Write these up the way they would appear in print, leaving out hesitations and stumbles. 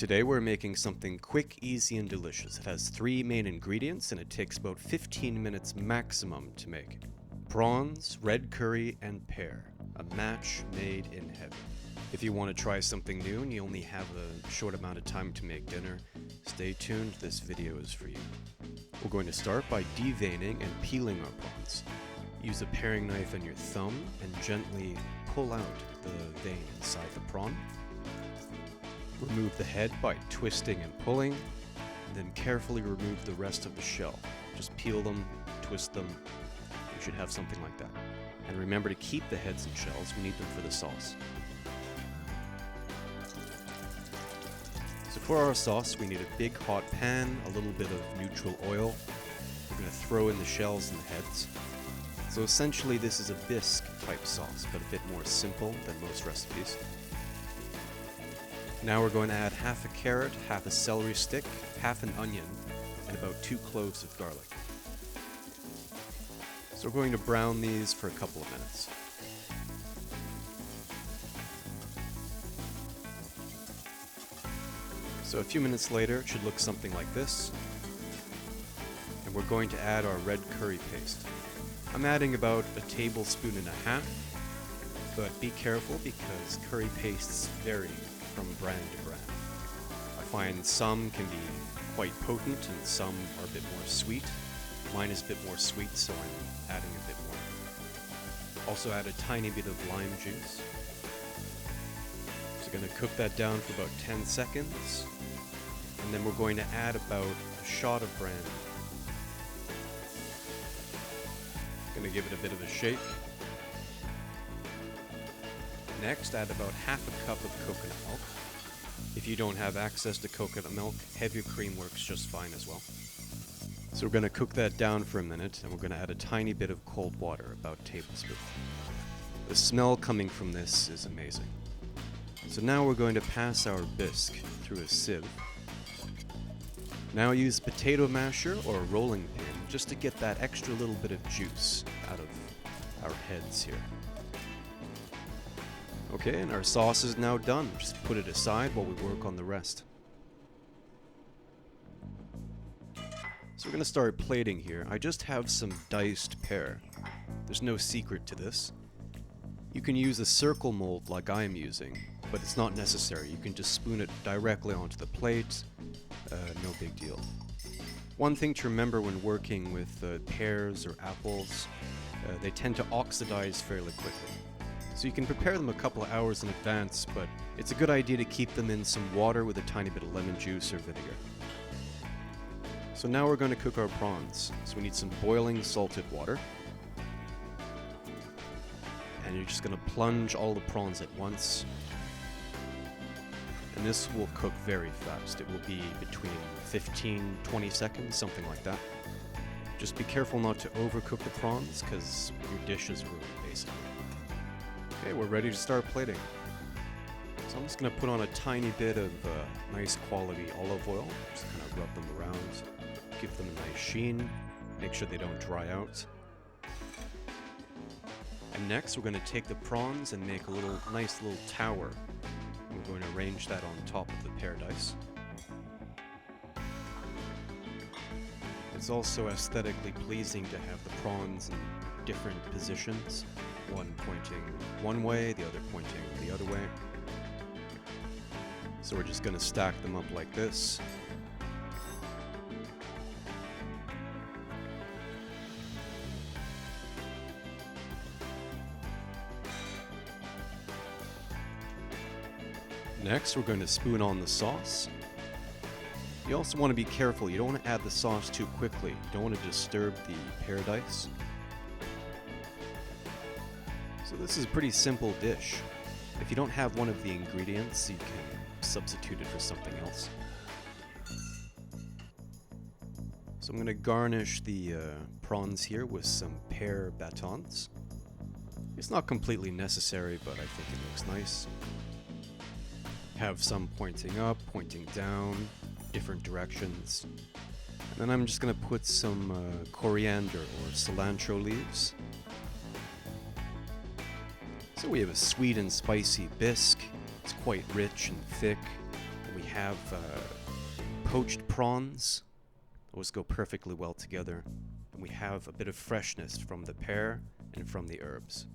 Today we're making something quick, easy, and delicious. It has 3 main ingredients and it takes about 15 minutes maximum to make. Prawns, red curry, and pear. A match made in heaven. If you want to try something new and you only have a short amount of time to make dinner, stay tuned, this video is for you. We're going to start by deveining and peeling our prawns. Use a paring knife on your thumb and gently pull out the vein inside the prawn. Remove the head by twisting and pulling, and then carefully remove the rest of the shell. Just peel them, twist them. You should have something like that. And remember to keep the heads and shells, we need them for the sauce. So for our sauce, we need a big hot pan, a little bit of neutral oil. We're going to throw in the shells and the heads. So essentially this is a bisque type sauce, but a bit more simple than most recipes. Now we're going to add half a carrot, half a celery stick, half an onion, and about 2 cloves of garlic. So we're going to brown these for a couple of minutes. So a few minutes later, it should look something like this. And we're going to add our red curry paste. I'm adding about a tablespoon and a half, but be careful because curry pastes vary from brand to brand. I find some can be quite potent and some are a bit more sweet. Mine is a bit more sweet, so I'm adding a bit more. Also add a tiny bit of lime juice. So going to cook that down for about 10 seconds. And then we're going to add about a shot of brandy. Going to give it a bit of a shake. Next, add about half a cup of coconut milk. If you don't have access to coconut milk, heavy cream works just fine as well. So we're going to cook that down for a minute, and we're going to add a tiny bit of cold water, about a tablespoon. The smell coming from this is amazing. So now we're going to pass our bisque through a sieve. Now use a potato masher or a rolling pin just to get that extra little bit of juice out of our heads here. Okay, and our sauce is now done. Just put it aside while we work on the rest. So we're going to start plating here. I just have some diced pear. There's no secret to this. You can use a circle mold like I am using, but it's not necessary. You can just spoon it directly onto the plate. No big deal. One thing to remember when working with pears or apples, they tend to oxidize fairly quickly. So you can prepare them a couple of hours in advance, but it's a good idea to keep them in some water with a tiny bit of lemon juice or vinegar. So now we're going to cook our prawns. So we need some boiling salted water. And you're just going to plunge all the prawns at once. And this will cook very fast. It will be between 15-20 seconds, something like that. Just be careful not to overcook the prawns, because your dish is ruined, basically. Okay, we're ready to start plating. So I'm just going to put on a tiny bit of nice quality olive oil. Just kind of rub them around, give them a nice sheen, make sure they don't dry out. And next we're going to take the prawns and make a nice little tower. We're going to arrange that on top of the paradise. It's also aesthetically pleasing to have the prawns in different positions. One pointing one way, the other pointing the other way. So we're just going to stack them up like this. Next, we're going to spoon on the sauce. You also want to be careful. You don't want to add the sauce too quickly. You don't want to disturb the paradise. So this is a pretty simple dish. If you don't have one of the ingredients, you can substitute it for something else. So I'm going to garnish the prawns here with some pear batons. It's not completely necessary, but I think it looks nice. Have some pointing up, pointing down, different directions. And then I'm just going to put some coriander or cilantro leaves. So we have a sweet and spicy bisque. It's quite rich and thick. And we have poached prawns. Those go perfectly well together. And we have a bit of freshness from the pear and from the herbs.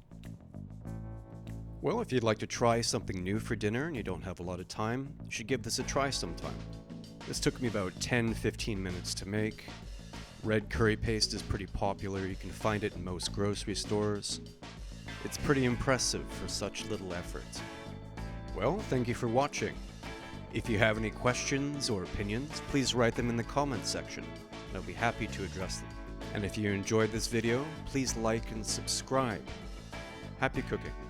Well, if you'd like to try something new for dinner and you don't have a lot of time, you should give this a try sometime. This took me about 10-15 minutes to make. Red curry paste is pretty popular. You can find it in most grocery stores. It's pretty impressive for such little effort. Well, thank you for watching. If you have any questions or opinions, please write them in the comments section, and I'll be happy to address them. And if you enjoyed this video, please like and subscribe. Happy cooking!